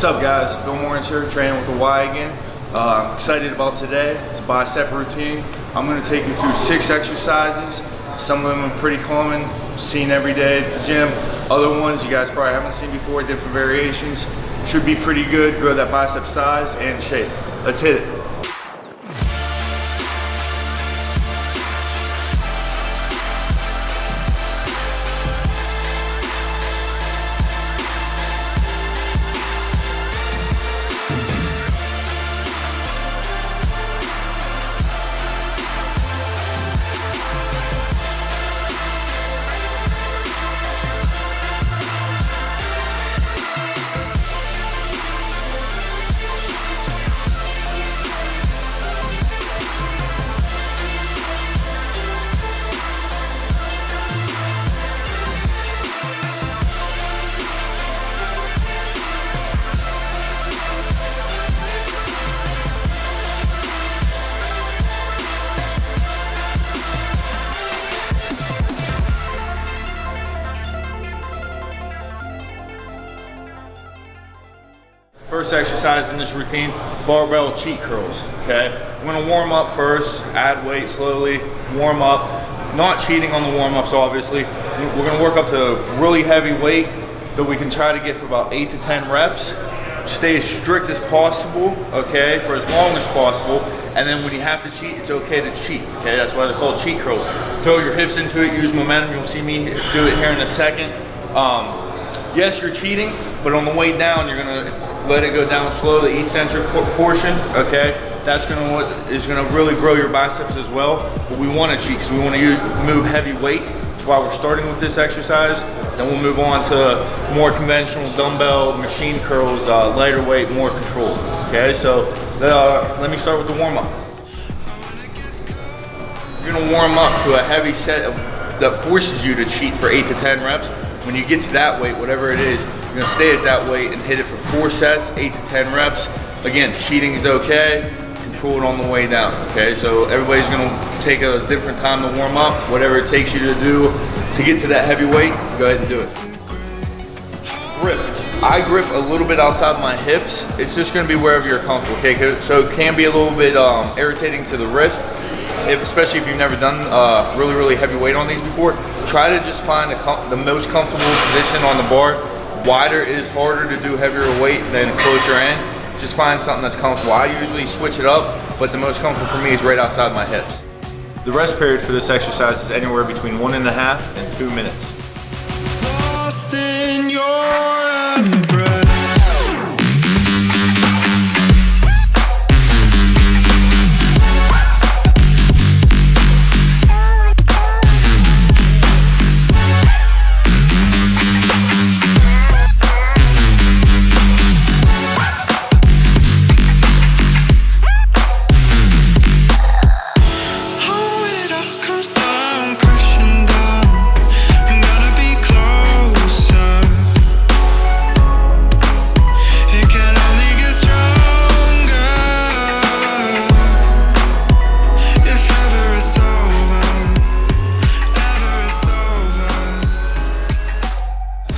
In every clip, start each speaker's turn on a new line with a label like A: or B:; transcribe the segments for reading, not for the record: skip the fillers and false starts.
A: up, guys? Bill Morris here, training with the Y again. I'm excited about today. It's a bicep routine. I'm going to take you through 6 exercises. Some of them are pretty common, seen every day at the gym. Other ones you guys probably haven't seen before, different variations. Should be pretty good, grow that bicep size and shape. Let's hit it. First exercise in this routine, barbell cheat curls, okay? We're gonna warm up first, add weight slowly, warm up. Not cheating on the warm-ups, obviously. We're gonna work up to really heavy weight that we can try to get for about 8 to 10 reps. Stay as strict as possible, okay, for as long as possible. And then when you have to cheat, it's okay to cheat, okay? That's why they're called cheat curls. Throw your hips into it, use momentum. You'll see me do it here in a second. Yes, you're cheating, but on the way down, you're gonna let it go down slow, the eccentric portion, okay? That's gonna really grow your biceps as well. But we wanna cheat because we wanna move heavy weight. That's why we're starting with this exercise. Then we'll move on to more conventional dumbbell machine curls, lighter weight, more controlled, okay? So let me start with the warm up. You're gonna warm up to a heavy set that forces you to cheat for 8 to 10 reps. When you get to that weight, whatever it is, you're gonna stay at that weight and hit it for 4 sets, 8 to 10 reps. Again, cheating is okay, control it on the way down, okay? So everybody's gonna take a different time to warm up, whatever it takes you to do to get to that heavy weight, go ahead and do it. Grip. I grip a little bit outside my hips. It's just gonna be wherever you're comfortable, okay? So it can be a little bit irritating to the wrist, especially if you've never done really heavy weight on these before. Try to just find the most comfortable position on the bar. Wider is harder to do heavier weight than closer in. Just find something that's comfortable. I usually switch it up, but the most comfortable for me is right outside my hips. The rest period for this exercise is anywhere between 1.5 and 2 minutes. Lost in your embrace.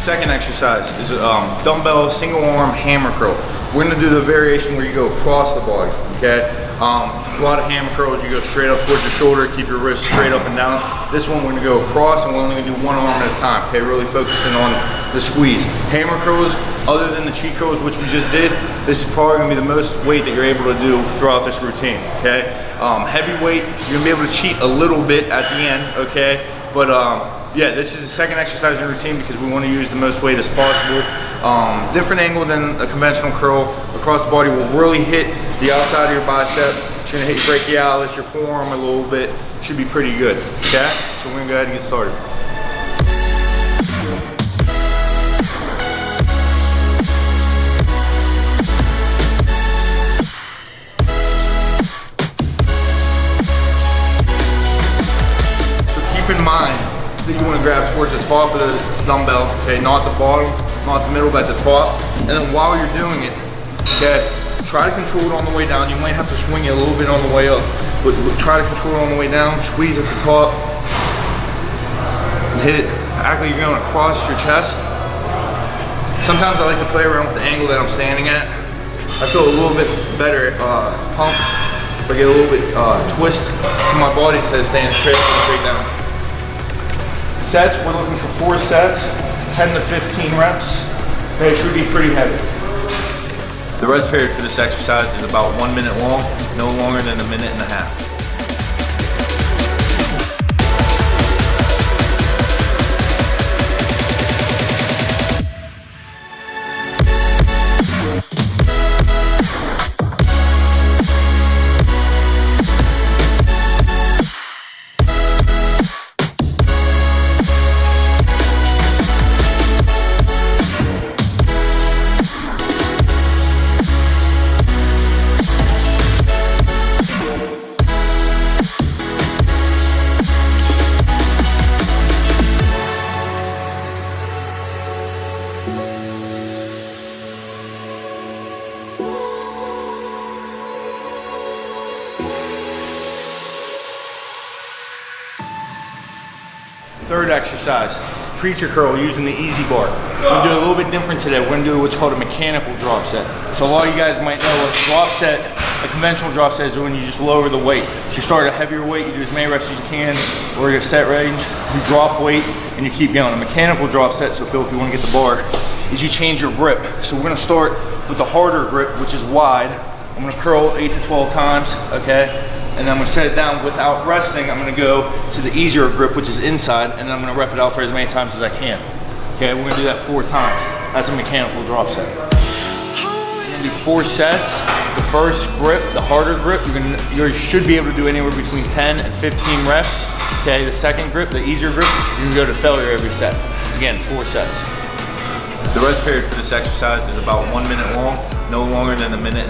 A: Second exercise is dumbbell single arm hammer curl. We're gonna do the variation where you go across the body, okay? A lot of hammer curls, you go straight up towards your shoulder, keep your wrist straight up and down. This one we're gonna go across and we're only gonna do one arm at a time, okay? Really focusing on the squeeze. Hammer curls, other than the cheat curls, which we just did, this is probably gonna be the most weight that you're able to do throughout this routine, okay? Heavy weight, you're gonna be able to cheat a little bit at the end, okay? But yeah, this is the second exercise in the routine because we want to use the most weight as possible. Different angle than a conventional curl. Across the body will really hit the outside of your bicep. It's going to hit your brachialis, your forearm a little bit. Should be pretty good, okay? So we're going to go ahead and get started. So keep in mind that you want to grab towards the top of the dumbbell, okay, not the bottom, not the middle, but at the top. And then while you're doing it, okay, try to control it on the way down. You might have to swing it a little bit on the way up, but try to control it on the way down, squeeze at the top, and hit it. Act like you're going across your chest, Sometimes I like to play around with the angle that I'm standing at. I feel a little bit better pump if I get a little bit twist to my body instead of staying straight down. Sets, we're looking for 4 sets, 10 to 15 reps. They should be pretty heavy. The rest period for this exercise is about 1 minute long, no longer than 1.5 minutes. Third exercise, preacher curl using the easy bar. We're gonna do it a little bit different today. We're gonna do what's called a mechanical drop set. So a lot of you guys might know a drop set, a conventional drop set is when you just lower the weight. So you start at a heavier weight, you do as many reps as you can, or your set range, you drop weight, and you keep going. A mechanical drop set, so Phil, if you wanna get the bar, is you change your grip. So we're gonna start with the harder grip, which is wide. I'm gonna curl 8 to 12 times, okay? And then I'm gonna set it down without resting. I'm gonna go to the easier grip, which is inside, and then I'm gonna rep it out for as many times as I can. Okay, we're gonna do that 4 times. That's a mechanical drop set. We're gonna do 4 sets. The first grip, the harder grip, you should be able to do anywhere between 10 and 15 reps. Okay, the second grip, the easier grip, you can go to failure every set. Again, 4 sets. The rest period for this exercise is about 1 minute long, no longer than 1.5 minutes.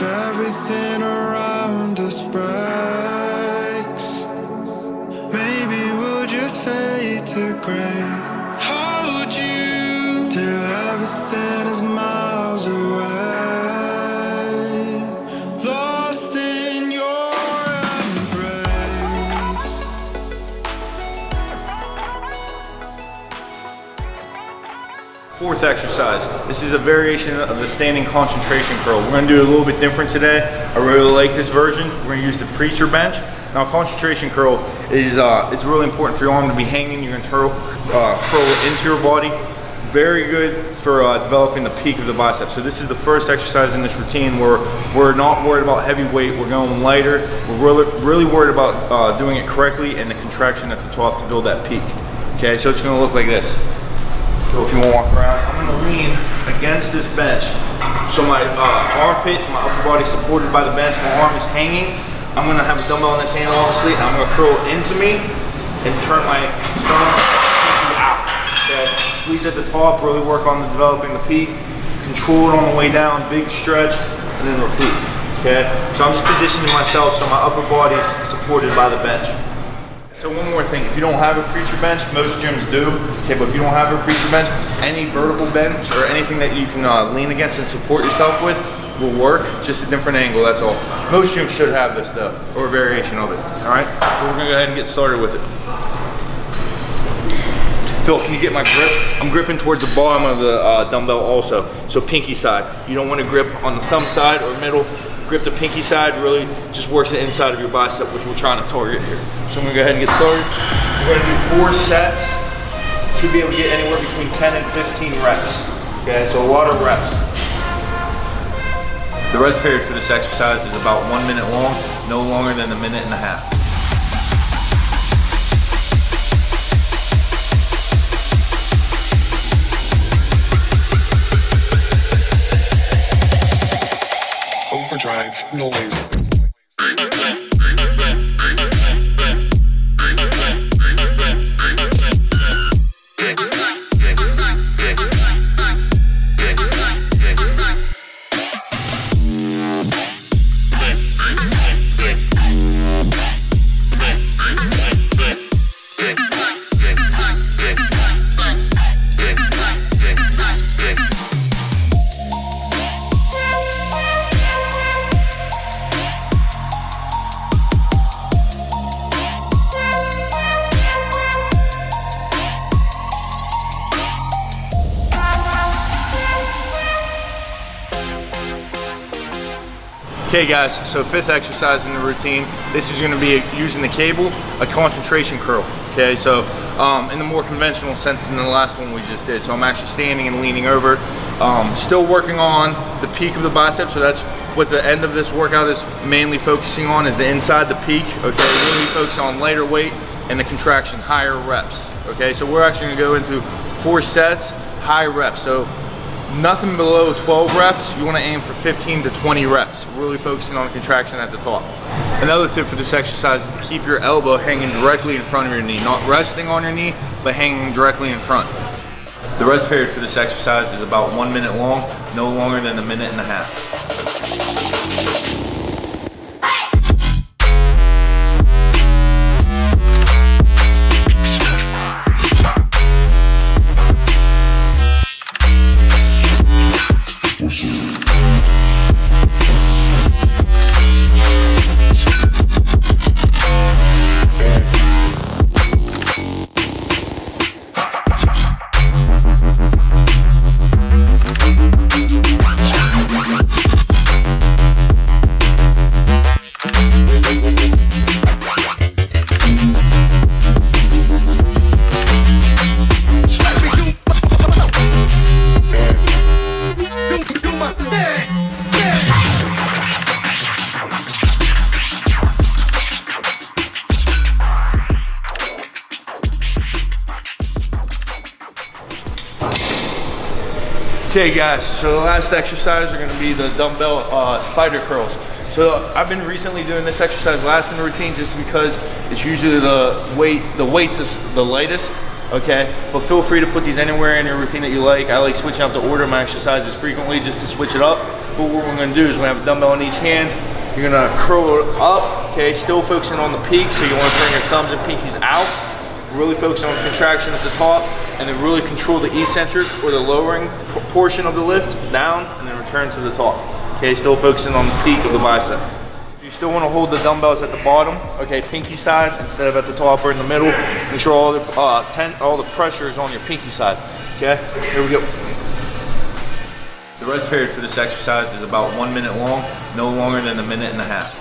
B: Everything around us breaks. Maybe we'll just fade to gray. Hold you till everything is miles away. Lost in your embrace.
A: Fourth exercise. This is a variation of the standing concentration curl. We're gonna do it a little bit different today. I really like this version. We're gonna use the preacher bench. Now, concentration curl is it's really important for your arm to be hanging. You're gonna curl it into your body. Very good for developing the peak of the bicep. So this is the first exercise in this routine where we're not worried about heavy weight. We're going lighter. We're really worried about doing it correctly and the contraction at the top to build that peak. Okay, so it's gonna look like this. So if you want to walk around, I'm going to lean against this bench. So my armpit, my upper body supported by the bench, my arm is hanging. I'm going to have a dumbbell in this hand, obviously, and I'm going to curl it into me and turn my thumb out. Okay? Squeeze at the top, really work on developing the peak. Control it on the way down, big stretch, and then repeat. Okay? So I'm just positioning myself so my upper body is supported by the bench. So one more thing, if you don't have a preacher bench, most gyms do, okay, but if you don't have a preacher bench, any vertical bench or anything that you can lean against and support yourself with will work, just a different angle, that's all. Most gyms should have this though, or a variation of it, all right? So we're gonna go ahead and get started with it. Phil, can you get my grip? I'm gripping towards the bottom of the dumbbell also, so pinky side. You don't wanna grip on the thumb side or middle. Grip the pinky side, really just works the inside of your bicep, which we're trying to target here. So I'm gonna go ahead and get started. We're gonna do 4 sets. Should be able to get anywhere between 10 and 15 reps. Okay, so a lot of reps. The rest period for this exercise is about 1 minute long, no longer than 1.5 minutes.
B: Overdrive noise.
A: Okay guys, so 5th exercise in the routine. This is gonna be using the cable, a concentration curl. Okay, so in the more conventional sense than the last one we just did. So I'm actually standing and leaning over. Still working on the peak of the bicep, so that's what the end of this workout is mainly focusing on, is the inside the peak. Okay, really focus on lighter weight and the contraction, higher reps. Okay, so we're actually gonna go into 4 sets, high reps. So nothing below 12 reps. You want to aim for 15 to 20 reps. Really focusing on the contraction at the top. Another tip for this exercise is to keep your elbow hanging directly in front of your knee, not resting on your knee, but hanging directly in front. The rest period for this exercise is about 1 minute long, no longer than 1.5 minutes. Okay guys, so the last exercise are gonna be the dumbbell spider curls. So I've been recently doing this exercise last in the routine just because it's usually the weight's is the lightest, okay? But feel free to put these anywhere in your routine that you like. I like switching up the order of my exercises frequently just to switch it up. But what we're gonna do is we're gonna have a dumbbell in each hand. You're gonna curl it up, okay? Still focusing on the peak, so you wanna turn your thumbs and pinkies out. Really focus on the contraction at the top, and then really control the eccentric or the lowering portion of the lift down, and then return to the top. Okay, still focusing on the peak of the bicep. So you still want to hold the dumbbells at the bottom, okay, pinky side instead of at the top or in the middle. Make sure all the pressure is on your pinky side. Okay, here we go. The rest period for this exercise is about 1 minute long, no longer than 1.5 minutes.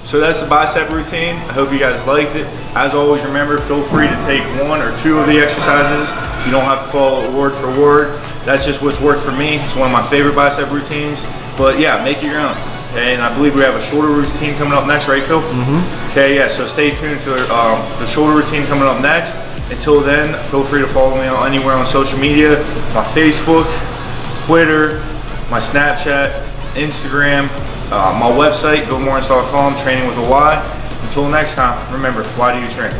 A: So that's the bicep routine. I hope you guys liked it. As always, remember, feel free to take 1 or 2 of the exercises. You don't have to follow it word for word. That's just what's worked for me. It's one of my favorite bicep routines. But yeah, make it your own. Okay, and I believe we have a shoulder routine coming up next, right, Phil? Mm-hmm. Okay, yeah, so stay tuned for the shoulder routine coming up next. Until then, feel free to follow me anywhere on social media, my Facebook, Twitter, my Snapchat, Instagram, my website, BillMorris.com, training with a Y. Until next time, remember, why do you train?